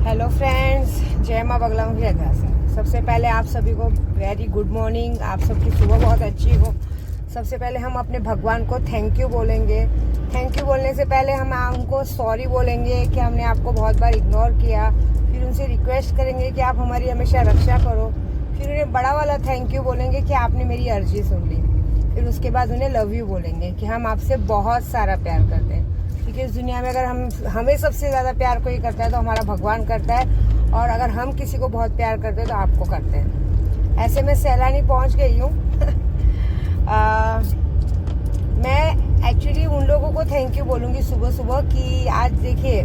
Hello friends, जय माँ बगला मुखी अदा से। सबसे पहले आप सभी को वेरी गुड मॉर्निंग। आप सबकी सुबह बहुत अच्छी हो। सबसे पहले हम अपने भगवान को थैंक यू बोलेंगे। थैंक यू बोलने से पहले हम उनको सॉरी बोलेंगे कि हमने आपको बहुत बार इग्नोर किया। फिर उनसे रिक्वेस्ट करेंगे कि आप हमारी हमेशा रक्षा करो। फिर उन्हें बड़ा वाला थैंक यू बोलेंगे कि आपने मेरी अर्जी सुन ली। फिर उसके बाद उन्हें लव यू बोलेंगे कि हम आपसे बहुत सारा प्यार करते हैं, क्योंकि इस दुनिया में अगर हमें सबसे ज़्यादा प्यार कोई करता है तो हमारा भगवान करता है, और अगर हम किसी को बहुत प्यार करते हैं तो आपको करते हैं। ऐसे में सैलानी पहुंच गई हूँ। मैं एक्चुअली उन लोगों को थैंक यू बोलूँगी सुबह सुबह कि आज देखिए,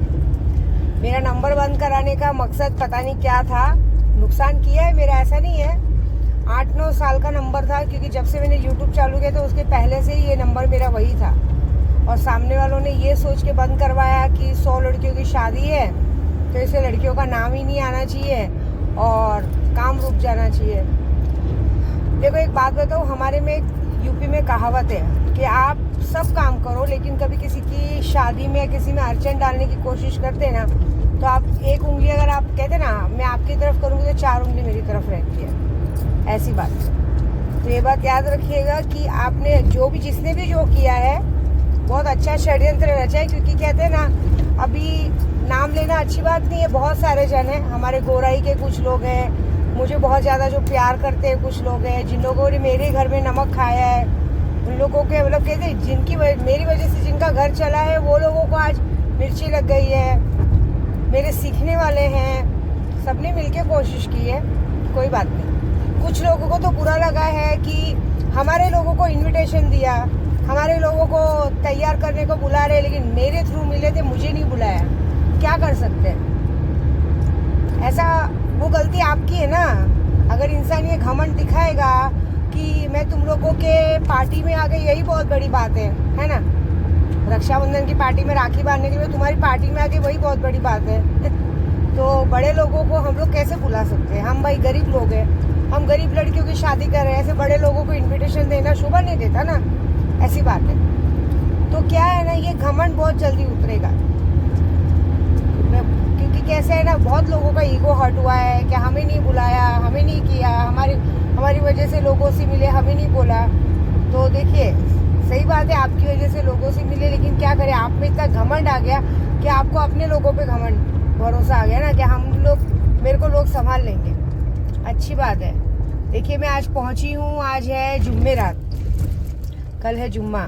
मेरा नंबर बंद कराने का मकसद पता नहीं क्या था। नुकसान किया है मेरा, ऐसा नहीं है। 8-9 साल का नंबर था, क्योंकि जब से मैंने यूट्यूब चालू किया तो उसके पहले से ही ये नंबर मेरा वही था। और सामने वालों ने ये सोच के बंद करवाया कि 100 लड़कियों की शादी है तो इसे लड़कियों का नाम ही नहीं आना चाहिए और काम रुक जाना चाहिए। देखो एक बात बताओ, हमारे में यूपी में कहावत है कि आप सब काम करो, लेकिन कभी किसी की शादी में किसी में अड़चन डालने की कोशिश करते ना, तो आप एक उंगली अगर आप कहते ना मैं आपकी तरफ करूँगी तो 4 उंगली मेरी तरफ रहती है। ऐसी बात है। तो ये बात याद रखिएगा कि आपने जिसने भी जो किया है बहुत अच्छा षड्यंत्र रचा है। क्योंकि कहते हैं ना, अभी नाम लेना अच्छी बात नहीं है। बहुत सारे जन हैं, हमारे गोराई के कुछ लोग हैं, मुझे बहुत ज़्यादा जो प्यार करते हैं कुछ लोग हैं, जिन लोगों ने मेरे घर में नमक खाया है, उन लोगों के मतलब कहते हैं जिनकी मेरी वजह से जिनका घर चला है, वो लोगों को आज मिर्ची लग गई है। मेरे सीखने वाले हैं, सबने मिलके कोशिश की है, कोई बात नहीं। कुछ लोगों को तो बुरा लगा है कि हमारे लोगों को इन्विटेशन दिया, हमारे लोगों को तैयार करने को बुला रहे, लेकिन मेरे थ्रू मिले थे, मुझे नहीं बुलाया। क्या कर सकते हैं? ऐसा वो गलती आपकी है ना। अगर इंसान ये घमंड दिखाएगा कि मैं तुम लोगों के पार्टी में आ गई, यही बहुत बड़ी बात है ना। रक्षाबंधन की पार्टी में राखी बांधने के लिए तुम्हारी पार्टी में आ गई, वही बहुत बड़ी बात है। तो बड़े लोगों को हम लोग कैसे बुला सकते हैं? हम भाई गरीब लोग हैं, हम गरीब लड़कियों की शादी कर रहे हैं। ऐसे बड़े लोगों को इन्विटेशन देना शोभा नहीं देता ना, ऐसी बात है। तो क्या है ना, ये घमंड बहुत जल्दी उतरेगा। क्योंकि कैसे है ना, बहुत लोगों का ईगो हर्ट हुआ है कि हमें नहीं बुलाया, हमें नहीं किया, हमारी वजह से लोगों से मिले, हमें नहीं बोला। तो देखिए, सही बात है, आपकी वजह से लोगों से मिले, लेकिन क्या करें, आप में इतना घमंड आ गया कि आपको अपने लोगों पे घमंड भरोसा आ गया ना कि मेरे को लोग संभाल लेंगे। अच्छी बात है। देखिए मैं आज पहुंची हूँ, आज है जुम्मेरात, कल है जुम्मा।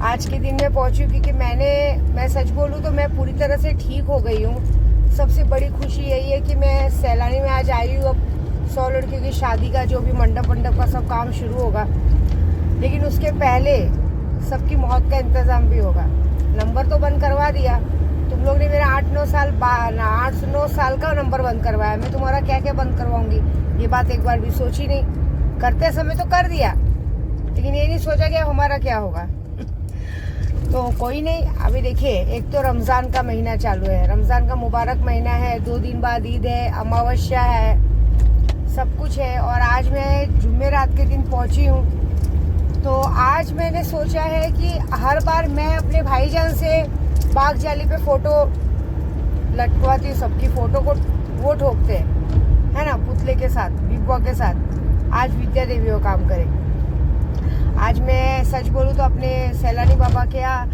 आज के दिन में पहुंची क्योंकि मैं सच बोलूँ तो मैं पूरी तरह से ठीक हो गई हूँ। सबसे बड़ी खुशी यही है कि मैं सैलानी में आज आई हूँ। अब 100 लड़कियों की शादी का जो भी मंडप का सब काम शुरू होगा, लेकिन उसके पहले सबकी मौत का इंतजाम भी होगा। नंबर तो बंद करवा दिया तुम लोग ने, मेरा 8-9 साल का नंबर बंद करवाया। मैं तुम्हारा क्या क्या बंद करवाऊंगी, ये बात एक बार भी सोची नहीं। करते समय तो कर दिया, लेकिन ये नहीं सोचा कि अब हमारा क्या होगा। तो कोई नहीं। अभी देखिए, एक तो रमज़ान का महीना चालू है, रमज़ान का मुबारक महीना है। 2 दिन बाद ईद है, अमावस्या है, सब कुछ है। और आज मैं जुम्मेरात के दिन पहुंची हूँ। तो आज मैंने सोचा है कि हर बार मैं अपने भाईजान से बाग जाली पे फोटो लटकवाती हूँ। सबकी फोटो को वो ठोकते हैं, है ना, पुतले के साथ, बिग बॉस के साथ। आज विद्या देवी वो काम करेगी। आज मैं सच बोलूँ तो अपने सैलानी बाबा के यहाँ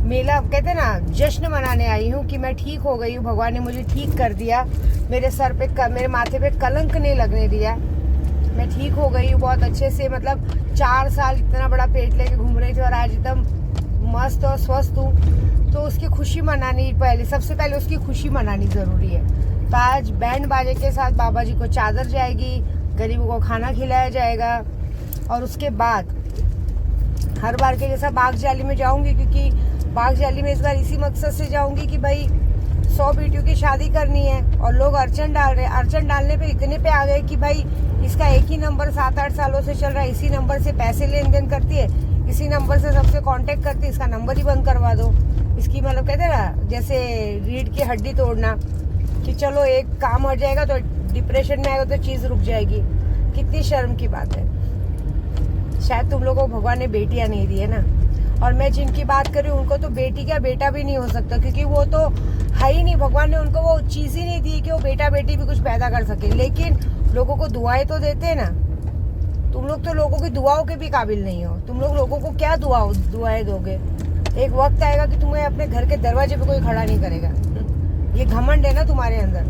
मेला कहते ना, जश्न मनाने आई हूँ कि मैं ठीक हो गई हूँ। भगवान ने मुझे ठीक कर दिया, मेरे सर पे मेरे माथे पे कलंक नहीं लगने दिया। मैं ठीक हो गई हूँ बहुत अच्छे से। मतलब 4 साल इतना बड़ा पेट लेके घूम रही थी और आज एकदम मस्त और स्वस्थ हूँ। तो उसकी खुशी मनानी, सबसे पहले उसकी खुशी मनानी ज़रूरी है। तो आज बैंड बाजे के साथ बाबा जी को चादर जाएगी, गरीबों को खाना खिलाया जाएगा। और उसके बाद हर बार के जैसा बाग जाली में जाऊंगी, क्योंकि बाग जाली में इस बार इसी मकसद से जाऊंगी कि भाई 100 बेटियों की शादी करनी है और लोग अड़चन डाल रहे हैं। अड़चन डालने पे इतने पे आ गए कि भाई इसका एक ही नंबर 7-8 सालों से चल रहा है, इसी नंबर से पैसे लेन देन करती है, इसी नंबर से सबसे कांटेक्ट करती है, इसका नंबर ही बंद करवा दो। इसकी मतलब कहते हैं ना, जैसे रीढ़ की हड्डी तोड़ना, कि चलो एक काम हो जाएगा तो डिप्रेशन में आएगा तो चीज़ रुक जाएगी। कितनी शर्म की बात है। शायद तुम लोगों को भगवान ने बेटियां नहीं दी है ना। और मैं जिनकी बात कर रही हूँ उनको तो बेटी क्या बेटा भी नहीं हो सकता, क्योंकि वो तो है ही नहीं। भगवान ने उनको वो चीज ही नहीं दी कि वो बेटा बेटी भी कुछ पैदा कर सके। लेकिन लोगों को दुआएं तो देते हैं ना। तुम लोग तो लोगों की दुआओं के भी काबिल नहीं हो। तुम लोग लोगों को क्या दुआएं दोगे? एक वक्त आएगा कि तुम्हें अपने घर के दरवाजे पे कोई खड़ा नहीं करेगा। ये घमंड है ना तुम्हारे अंदर।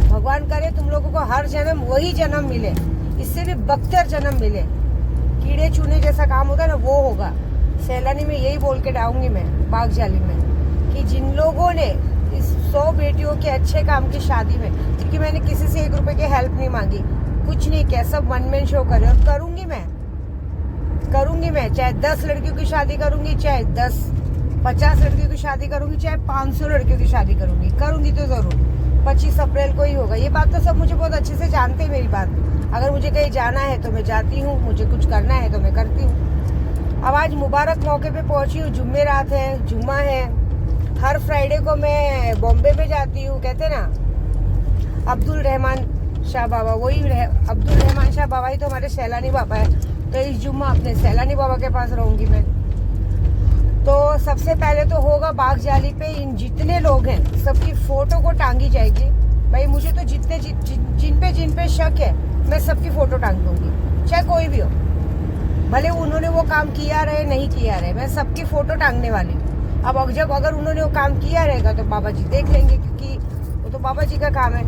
भगवान करे तुम लोगों को हर जन्म वही जन्म मिले, इससे भी बदतर जन्म मिले। कीड़े चूने जैसा काम होता है ना, वो होगा। सैलानी में यही बोल के डाऊंगी मैं बागजाली में कि जिन लोगों ने इस 100 बेटियों के अच्छे काम की शादी में, क्योंकि मैंने किसी से 1 रुपए की हेल्प नहीं मांगी, कुछ नहीं किया, सब वन मैन शो करे। और करूंगी मैं चाहे 10 लड़कियों की शादी करूंगी, चाहे 50 लड़कियों की शादी करूंगी, चाहे 500 लड़कियों की शादी करूंगी तो जरूर 25 अप्रैल को ही होगा। ये बात तो सब मुझे बहुत अच्छे से जानते हैं मेरी बात। अगर मुझे कहीं जाना है तो मैं जाती हूँ, मुझे कुछ करना है तो मैं करती हूँ। अब आज मुबारक मौके पे पहुंची हूँ, जुम्मे रात है, जुम्मा है। हर फ्राइडे को मैं बॉम्बे में जाती हूँ। कहते ना अब्दुल रहमान शाह बाबा, वही अब्दुल रहमान शाह बाबा ही तो हमारे सैलानी बाबा है। तो इस जुम्मा अपने सैलानी बाबा के पास रहूंगी मैं। तो सबसे पहले तो होगा बागजाली पे इन जितने लोग हैं सबकी फोटो को टांगी जाएगी। भाई मुझे तो जिन पे शक है मैं सबकी फोटो टांग दूंगी, चाहे कोई भी हो, भले उन्होंने वो काम किया रहे नहीं किया रहे, मैं सबकी फोटो टांगने वाली। अब अगर उन्होंने वो काम किया रहेगा तो बाबा जी देख लेंगे, क्योंकि वो तो बाबा जी का काम है,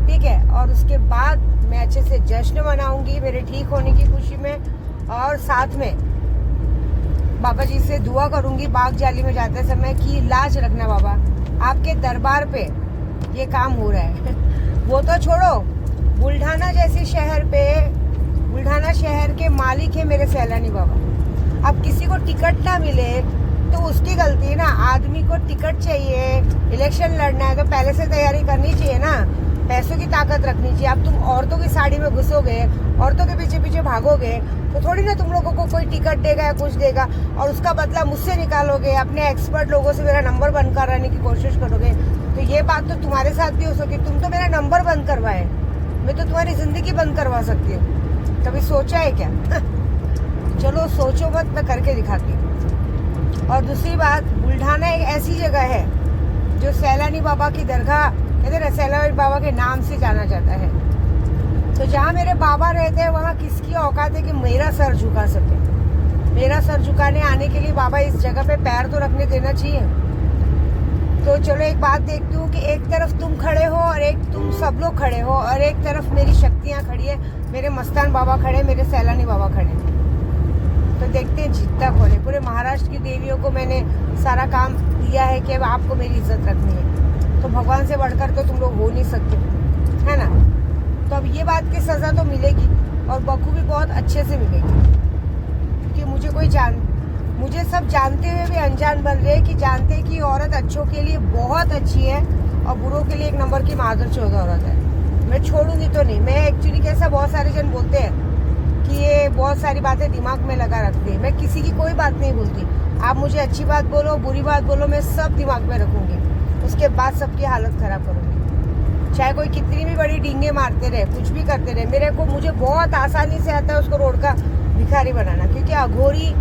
ठीक है। और उसके बाद मैं अच्छे से जश्न मनाऊंगी मेरे ठीक होने की खुशी में, और साथ में बाबा जी से दुआ करूंगी बागजाली में जाते समय कि लाज रखना बाबा, आपके दरबार पे ये काम हो रहा है। वो तो छोड़ो, बुल्ढाना जैसे शहर पे, बुल्ढाना शहर के मालिक है मेरे सैलानी बाबा। अब किसी को टिकट ना मिले तो उसकी गलती है ना। आदमी को टिकट चाहिए, इलेक्शन लड़ना है तो पहले से तैयारी करनी चाहिए ना, पैसों की ताकत रखनी चाहिए। अब तुम औरतों की साड़ी में घुसोगे, औरतों के पीछे पीछे भागोगे तो थोड़ी ना तुम लोगों को कोई टिकट देगा या कुछ देगा, और उसका बदला मुझसे निकालोगे, अपने एक्सपर्ट लोगों से मेरा नंबर बंद कराने की कोशिश करोगे। तो ये बात तो तुम्हारे साथ भी हो सकती, तुम तो मेरा नंबर बंद करवाए, मैं तो तुम्हारी जिंदगी बंद करवा सकती हूँ। कभी सोचा है क्या? चलो सोचो मत, मैं करके दिखाती हूँ। और दूसरी बात, बुल्ढाना एक ऐसी जगह है जो सैलानी बाबा की दरगाह, कहते ना सैलानी बाबा के नाम से जाना जाता है। तो जहाँ मेरे बाबा रहते हैं वहाँ किसकी औकात है कि मेरा सर झुका सके? मेरा सर झुकाने आने के लिए बाबा इस जगह पे पैर तो रखने देना चाहिए। तो चलो एक बात देखती हूँ कि एक तरफ तुम खड़े हो और एक तुम सब लोग खड़े हो, और एक तरफ मेरी शक्तियाँ खड़ी है, मेरे मस्तान बाबा खड़े, मेरे सैलानी बाबा खड़े। तो देखते हैं जीतता कौन है। पूरे महाराष्ट्र की देवियों को मैंने सारा काम दिया है कि अब आपको मेरी इज्जत रखनी है, तो भगवान से बढ़कर तो तुम लोग हो नहीं सकते, है ना। तो अब ये बात की सजा तो मिलेगी, और बखूबी बहुत अच्छे से मिलेगी, क्योंकि मुझे सब जानते हुए भी अनजान बन रहे हैं कि जानते हैं कि औरत अच्छों के लिए बहुत अच्छी है और बुरों के लिए 1 नंबर की मादरचोद औरत है। मैं छोड़ूंगी तो नहीं। मैं एक्चुअली कैसा, बहुत सारे जन बोलते हैं कि ये बहुत सारी बातें दिमाग में लगा रखती है। मैं किसी की कोई बात नहीं बोलती। आप मुझे अच्छी बात बोलो, बुरी बात बोलो, मैं सब दिमाग में रखूंगी, उसके बाद सबकी हालत खराब करूंगी। चाहे कोई कितनी भी बड़ी डींगे मारते रहे, कुछ भी करते रहे, मुझे बहुत आसानी से आता है उसको रोड का भिखारी बनाना, क्योंकि अघोरी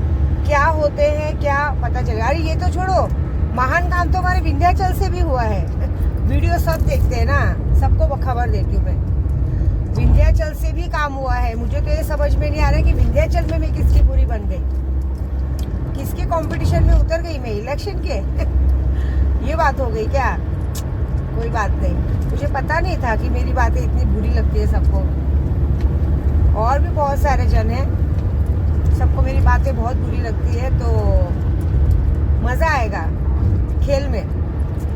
क्या होते हैं क्या पता चलेगा। अरे ये तो छोड़ो, महान काम तो हमारे विंध्याचल से भी हुआ है। वीडियो सब देखते हैं ना, सबको खबर देती हूँ मैं। विंध्याचल से भी काम हुआ है। मुझे तो ये समझ में नहीं आ रहा है कि विंध्याचल में मैं किसकी बुरी बन गई, किसके कंपटीशन में उतर गई मैं, इलेक्शन के। ये बात हो गई क्या? कोई बात नहीं, मुझे पता नहीं था कि मेरी बातें इतनी बुरी लगती है सबको। और भी बहुत सारे जन हैं, सबको मेरी बातें बहुत बुरी लगती है। तो मजा आएगा खेल में।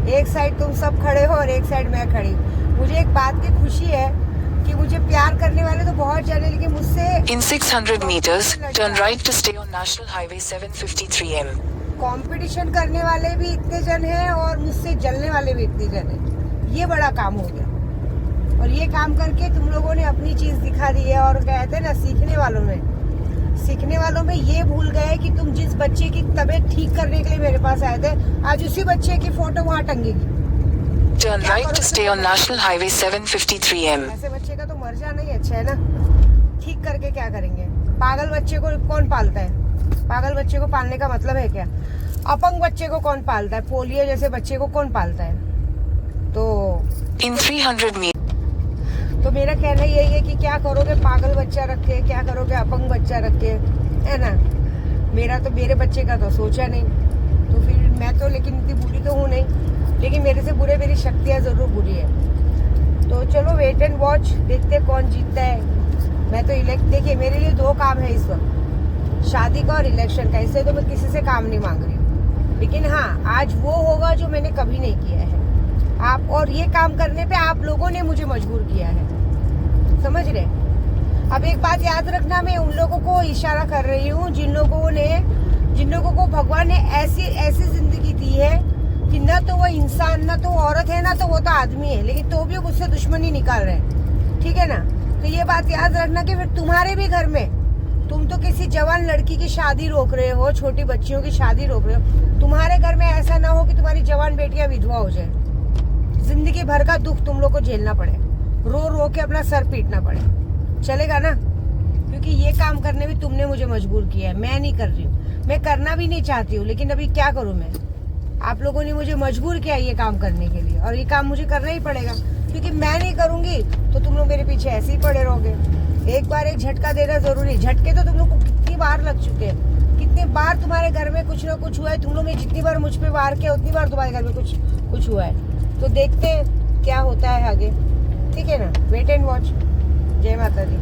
एक साइड तुम सब खड़े हो और एक साइड मैं खड़ी। मुझे एक बात की खुशी है कि मुझे प्यार करने वाले तो बहुत जन है, लेकिन मुझसे In 600 meters, turn right to stay on National Highway 753M. Competition करने वाले भी इतने जन हैं और मुझसे जलने वाले भी इतने जन हैं। ये बड़ा काम हो गया, और ये काम करके तुम लोगों ने अपनी चीज दिखा दी है। और कहते हैं ना, सीखने वालों में ये भूल गए कि तुम जिस बच्चे की तबीयत ठीक करने के लिए मेरे पास आए थे, आज उसी बच्चे की फोटो वहाँ टंगेगी। Turn right to stay on National Highway 753M. ऐसे बच्चे का तो मर जाना ही अच्छा है ना। ठीक करके क्या करेंगे? पागल बच्चे को कौन पालता है? पागल बच्चे को पालने का मतलब है क्या? अपंग बच्चे को कौन पालता है? पोलियो जैसे बच्चे को कौन पालता है? तो In 300 meters. तो मेरा कहना यही है कि क्या करोगे पागल बच्चा रख के, क्या करोगे अपंग बच्चा रख के, है ना? मेरे बच्चे का तो सोचा नहीं, तो फिर मैं तो लेकिन इतनी बुरी तो हूँ नहीं, लेकिन मेरे से बुरे मेरी शक्तियाँ जरूर बुरी है। तो चलो वेट एंड वॉच, देखते कौन जीतता है। मैं तो देखिए मेरे लिए 2 काम है इस वक्त, शादी का और इलेक्शन का। इससे तो मैं किसी से काम नहीं मांग रही हूँ, लेकिन हाँ आज वो होगा जो मैंने कभी नहीं किया है। आप और ये काम करने पे आप लोगों ने मुझे मजबूर किया है, समझ रहे? अब एक बात याद रखना, मैं उन लोगों को इशारा कर रही हूँ जिन लोगों को भगवान ने ऐसी जिंदगी दी है कि न तो वो इंसान, न तो वो औरत है, ना तो वो तो आदमी है, लेकिन तो भी मुझसे दुश्मनी निकाल रहे हैं, ठीक है ना? तो ये बात याद रखना कि फिर तुम्हारे भी घर में, तुम तो किसी जवान लड़की की शादी रोक रहे हो, छोटी बच्चियों की शादी रोक रहे हो, तुम्हारे घर में ऐसा ना हो कि तुम्हारी जवान बेटियां विधवा हो जाए, जिंदगी भर का दुख तुम लोग को झेलना पड़े, रो रो के अपना सर पीटना पड़े, चलेगा ना? क्योंकि ये काम करने भी तुमने मुझे मजबूर किया है, मैं नहीं कर रही हूँ, मैं करना भी नहीं चाहती हूँ, लेकिन अभी क्या करूँ मैं? आप लोगों ने मुझे मजबूर किया ये काम करने के लिए, और ये काम मुझे करना ही पड़ेगा, क्योंकि मैं नहीं करूंगी तो तुम लोग मेरे पीछे ऐसे ही पड़े रहोगे। एक बार एक झटका देना जरूरी। झटके तो तुम लोग को कितनी बार लग चुके हैं, कितनी बार तुम्हारे घर में कुछ ना कुछ हुआ है। तुम लोग ने जितनी बार मुझ पे वार किया उतनी बार तुम्हारे घर में कुछ हुआ है। तो देखते क्या होता है आगे, ठीक है ना? Wait and watch. जय माता दी।